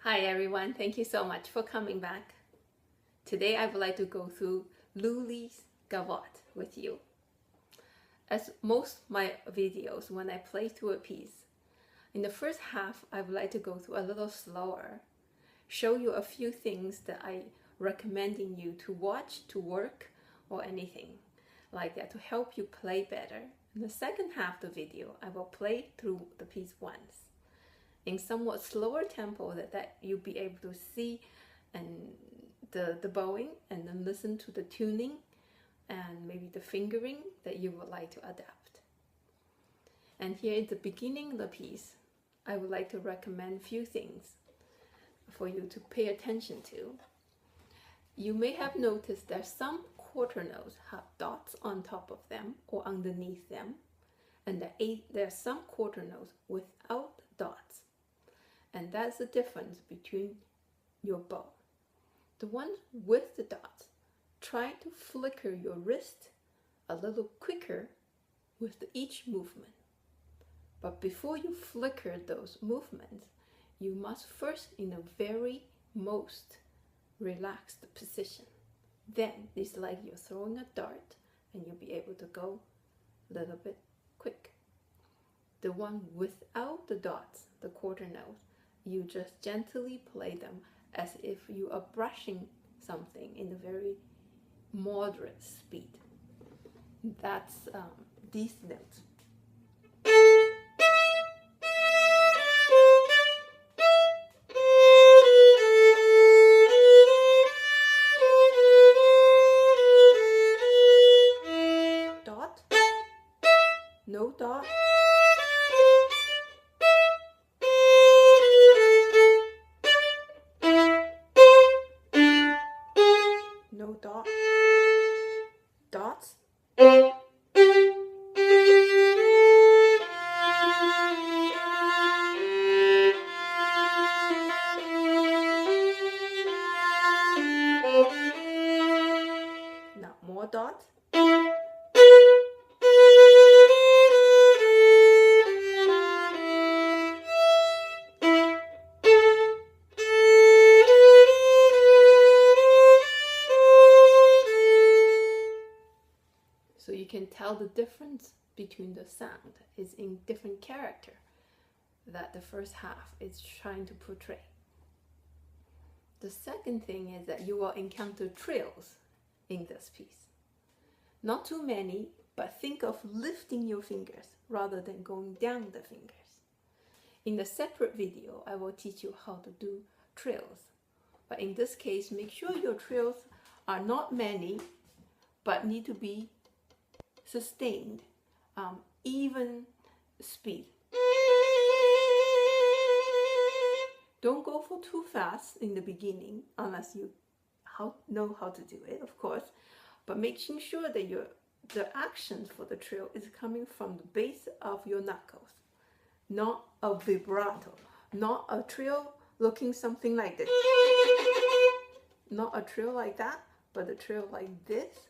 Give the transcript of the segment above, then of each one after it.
Hi everyone, thank you so much for coming back. Today I would like to go through Lully's Gavotte with you. As most my videos, when I play through a piece, in the first half I would like to go through a little slower, show you a few things that I recommending you to watch, to work, or anything like that to help you play better. In the second half of the video, I will play through the piece once in somewhat slower tempo that you'll be able to see and the bowing, and then listen to the tuning and maybe the fingering that you would like to adapt. And here at the beginning of the piece, I would like to recommend a few things for you to pay attention to. You may have noticed that some quarter notes have dots on top of them or underneath them, and there are some quarter notes without dots. And that's the difference between your bow. The ones with the dots, try to flicker your wrist a little quicker with each movement. But before you flicker those movements, you must first in a very most relaxed position. Then it's like you're throwing a dart and you'll be able to go a little bit quick. The one without the dots, the quarter notes, you just gently play them as if you are brushing something in a very moderate speed. That's these notes. Dot, no dot. No dot, dots. Now more dots. So you can tell the difference between the sound is in different character that the first half is trying to portray. The second thing is that you will encounter trills in this piece. Not too many, but think of lifting your fingers rather than going down the fingers. In a separate video, I will teach you how to do trills. But in this case, make sure your trills are not many, but need to be sustained, even speed. Don't go for too fast in the beginning unless you know how to do it, of course, but making sure that the action for the trill is coming from the base of your knuckles, not a vibrato, not a trill looking something like this, not a trill like that, but a trill like this.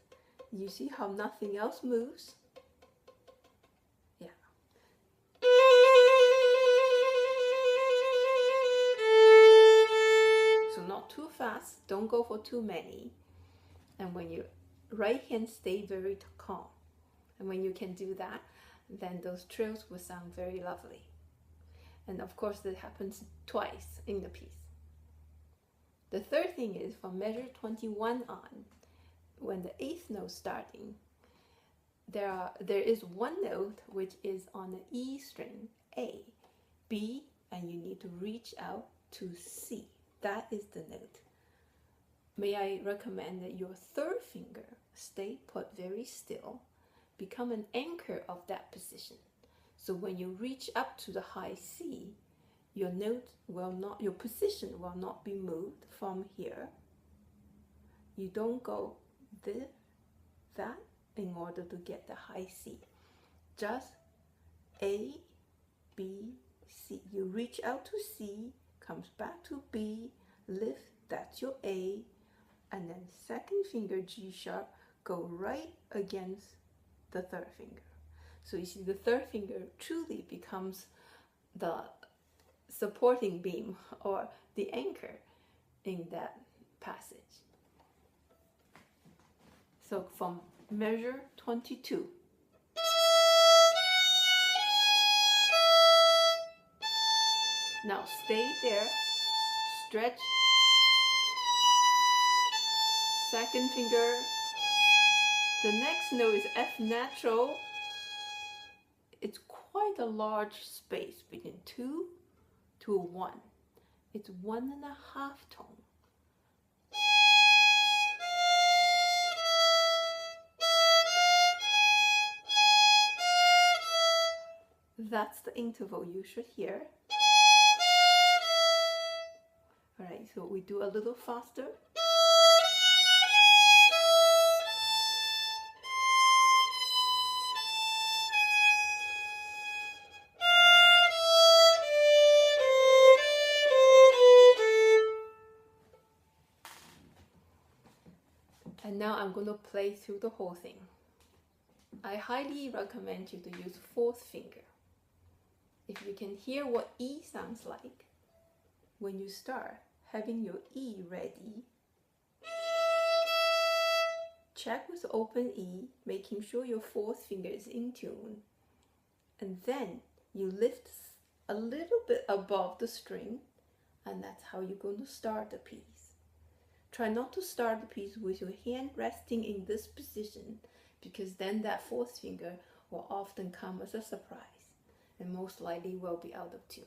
You see how nothing else moves? Yeah. So not too fast, don't go for too many. And when your right hand stay very calm. And when you can do that, then those trills will sound very lovely. And of course that happens twice in the piece. The third thing is from measure 21 on, when the eighth note starting, there is one note which is on the E string, A, B, and you need to reach out to C. That is the note. May I recommend that your third finger stay put very still, become an anchor of that position. So when you reach up to the high C, your position will not be moved from here. You don't go that in order to get the high C. Just A, B, C. You reach out to C, comes back to B, lift, that's your A, and then second finger G sharp, go right against the third finger. So you see the third finger truly becomes the supporting beam or the anchor in that passage. So from measure 22. Now stay there, stretch, second finger. The next note is F natural. It's quite a large space between 2 to 1. It's 1.5 tone. That's the interval you should hear. Alright, so we do a little faster. And now I'm going to play through the whole thing. I highly recommend you to use 4th finger. If you can hear what E sounds like, when you start having your E ready, check with open E, making sure your 4th finger is in tune, and then you lift a little bit above the string, and that's how you're going to start the piece. Try not to start the piece with your hand resting in this position, because then that 4th finger will often come as a surprise and most likely will be out of tune.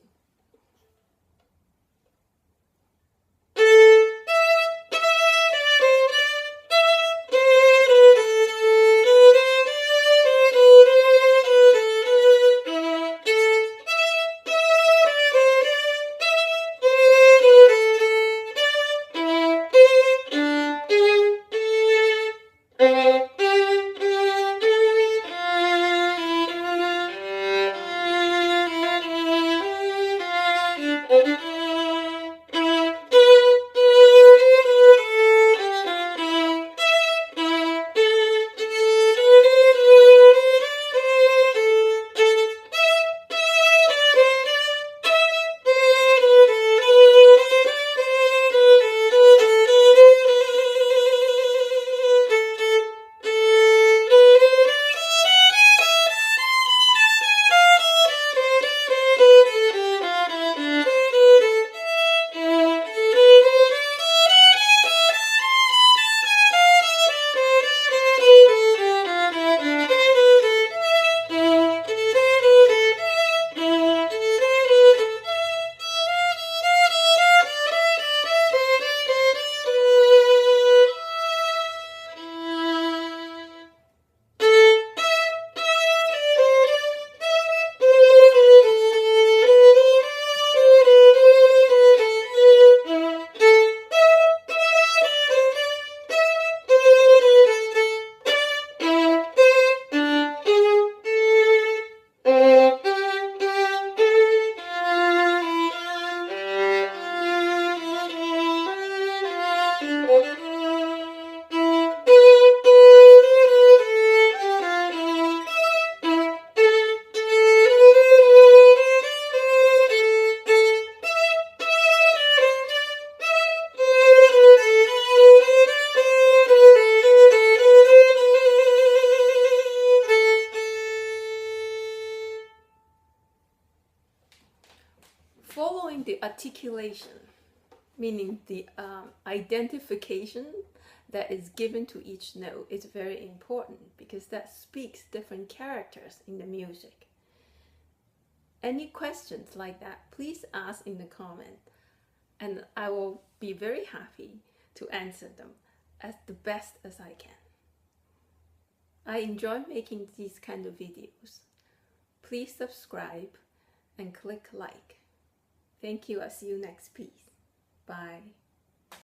Following the articulation, meaning the identification that is given to each note, is very important because that speaks different characters in the music. Any questions like that, please ask in the comment, and I will be very happy to answer them as the best as I can. I enjoy making these kind of videos. Please subscribe and click like. Thank you. I'll see you next piece. Bye.